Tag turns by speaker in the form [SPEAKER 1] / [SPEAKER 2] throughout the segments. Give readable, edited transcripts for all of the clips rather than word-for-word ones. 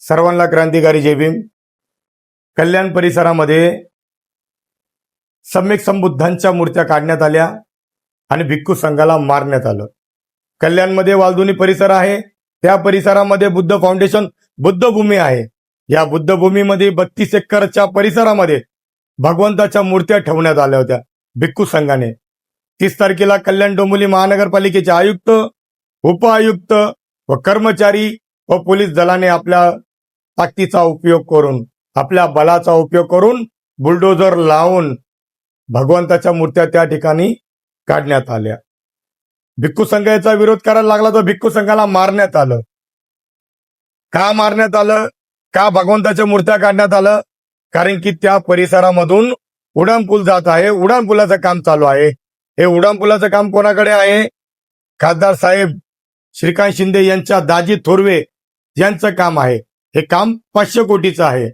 [SPEAKER 1] सर्वांना क्रांतिकारी जय भीम. कल्याण परिसरामध्ये सम्यक संबुद्धांच्या मूर्त्या काढण्यात आल्या आणि भिक्खू संघाला मारण्यात आलं. कल्याणमध्ये वालधुनी परिसर आहे, त्या परिसरामध्ये बुद्ध फाउंडेशन बुद्धभूमी आहे. या बुद्धभूमीमध्ये 32 एकरच्या परिसरामध्ये भगवंताच्या मूर्त्या ठेवण्यात आल्या होत्या भिक्खू संघाने. 30 तारखेला कल्याण डोंबिवली महानगरपालिकेचे आयुक्त, उपआयुक्त व कर्मचारी व पोलीस दलाने आपल्या ताकदीचा उपयोग करून, आपल्या बलाचा उपयोग करून बुलडोजर लावून भगवंताच्या मूर्त्या त्या ठिकाणी काढण्यात आल्या. भिक्खू संघाचा विरोध करायला लागला तर भिक्खू संघाला मारण्यात आलं. का मारण्यात आलं? का भगवंताच्या मूर्त्या काढण्यात आलं? कारण की त्या परिसरामधून उड्डाणपूल जात आहे, उड्डाणपुलाचं काम चालू आहे. हे उड्डाणपुलाचं काम कोणाकडे आहे? खासदार साहेब श्रीकांत शिंदे यांच्या दाजी थोरवे यांचं काम आहे. हे काम 500 कोटीचं आहे.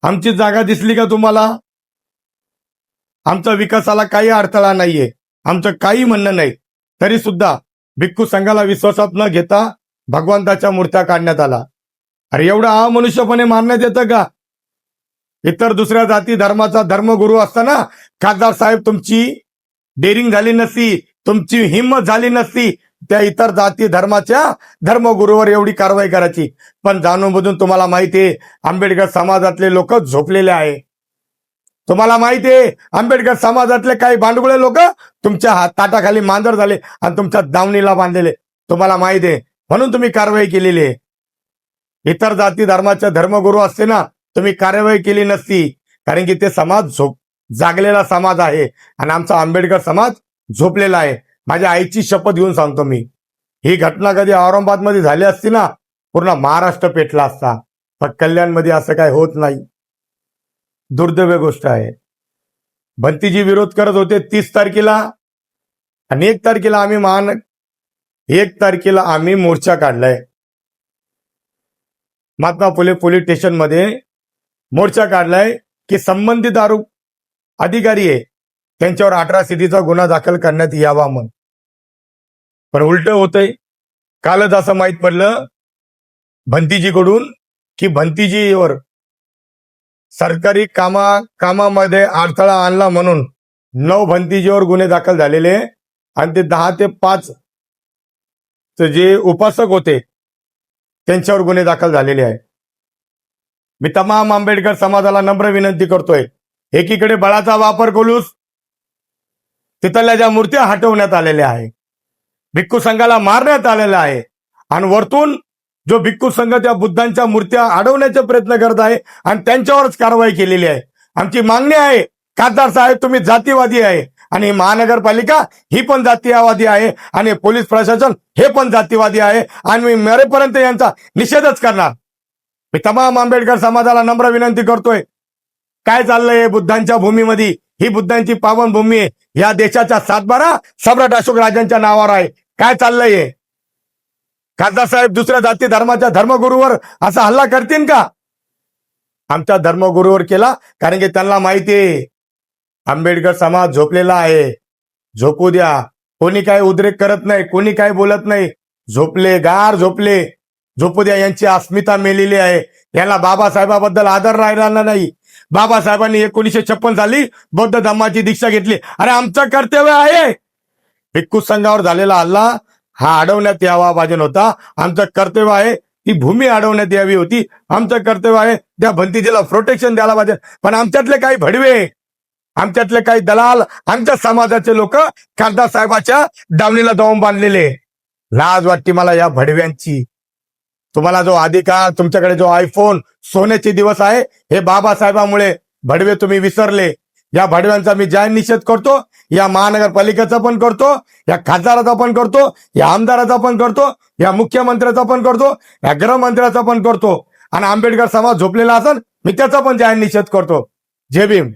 [SPEAKER 1] आमची जागा दिसली का तुम्हाला? आमचा विकासाला काही अडथळा नाहीये, आमचं काही म्हणणं नाही. तरी सुद्धा भिक्खू संघाला विश्वासात न घेता भगवंताच्या मूर्त्या काढण्यात आला. अरे एवढा अमनुष्यपणे मारण्यात येतं का? इतर दुसऱ्या जाती धर्माचा धर्मगुरू असताना खासदार साहेब तुमची डेअरिंग झाली नसती, तुमची हिंमत झाली नसती त्या इतर जाती धर्माच्या धर्मगुरूवर एवढी कारवाई करायची. पण जाणून बुजून तुम्हाला माहितीये आंबेडकर समाजातले लोक झोपलेले आहे. तुम्हाला माहितीये आंबेडकर समाजातले काही भांडगुळे लोक तुमच्या ताटाखाली मांजर झाले आणि तुमच्या दावणीला बांधलेले तुम्हाला माहितीये, म्हणून तुम्ही कारवाई केलेली आहे. इतर जाती धर्माच्या धर्मगुरू असते ना, तुम्ही कारवाई केली नसती. कारण की ते समाज जागलेला समाज आहे आणि आमचा आंबेडकर समाज झोपलेला आहे. माझ्या आईची शपथ घेऊन सांगतो मी, ही घटना कधी औरंगाबाद मध्ये झाली असती ना, पूर्ण महाराष्ट्र पेटला असता. पण कल्याणमध्ये असं काय होत नाही. दुर्दैव गोष्ट आहे. भंतीजी विरोध करत होते 30 तारखेला आणि 1 तारखेला आम्ही मोर्चा काढलाय. महात्मा फुले पोलीस स्टेशन मध्ये मोर्चा काढलाय की संबंधित आरोप अधिकारी आहे त्यांच्यावर 18 सीडीचा गुन्हा दाखल करण्यात यावा म्हणून. पण उलट होतंय. कालच असं माहित पडलं भंतीजीकडून की भंतीजीवर सरकारी कामामध्ये अडथळा आणला म्हणून 9 भंतीजीवर गुन्हे दाखल झालेले आणि ते 10 ते 5 जे उपासक होते त्यांच्यावर गुन्हे दाखल झालेले आहे. मी तमाम आंबेडकर समाजाला नम्र विनंती करतोय, एकीकडे बळाचा वापर करून तिथल्या ज्या मूर्त्या हटवण्यात आलेल्या आहे, भिक्खू संघाला मारण्यात आलेला आहे आणि वरतून जो भिक्खू संघ त्या बुद्धांच्या मूर्त्या अडवण्याचा प्रयत्न करत आहे आणि त्यांच्यावरच कारवाई केलेली आहे. आमची मागणी आहे, खासदार साहेब तुम्ही जातीवादी आहे आणि महानगरपालिका ही पण जातीयवादी आहे आणि पोलीस प्रशासन हे पण जातीवादी आहे आणि मी मरेपर्यंत यांचा निषेधच करणार. मी तमाम आंबेडकर समाजाला नम्र विनंती करतोय, काय चाललंय बुद्धांच्या भूमीमध्ये? ही बुद्धांची पावन भूमी आहे. या देशाच्या 7/12 सम्राट अशोक राजांच्या नावावर आहे. काय चाललंय? खासदार साहेब दुसऱ्या जाती धर्माच्या धर्मगुरूवर असा हल्ला करतील का? आमच्या धर्मगुरूवर केला कारण की त्यांना माहितीये आंबेडकर समाज झोपलेला आहे. झोपू द्या. कोणी काय उद्रेक करत नाही, कोणी काय बोलत नाही. झोपले, गार झोपले, झोपू द्या. यांची अस्मिता मेलेली आहे. यांना बाबासाहेबाबद्दल आदर राहिला नाही. बाबासाहेबांनी 1956 साली बौद्ध धर्माची दीक्षा घेतली. अरे आमचं कर्तव्य आहे. भिक्खू संघावर झालेला हल्ला हा अडवण्यात यावा पाहिजे होता. आमचं कर्तव्य आहे ती भूमी अडवण्यात यावी होती. आमचं कर्तव्य आहे त्या भंतीजीला प्रोटेक्शन द्यायला पाहिजे. पण आमच्यातले काही भडवे, आमच्यातले काही दलाल, आमच्या समाजाचे लोक खासदार साहेबाच्या दावणीला जाऊन बांधलेले. लाज वाटते मला या भडव्यांची. तुम्हाला जो अधिकार, तुमच्याकडे जो आयफोन, सोन्याचे दिवस आहे, हे बाबासाहेबांमुळे भडवे तुम्ही विसरले. या भडव्यांचा मी जाहीर निषेध करतो. या महानगरपालिकेचा पण करतो, या खासदाराचा पण करतो, या आमदाराचा पण करतो, या मुख्यमंत्र्याचा पण करतो, या गृहमंत्र्याचा पण करतो आणि आंबेडकर समाज झोपलेला असेल मी त्याचा पण जाहीर निषेध करतो. जय भीम.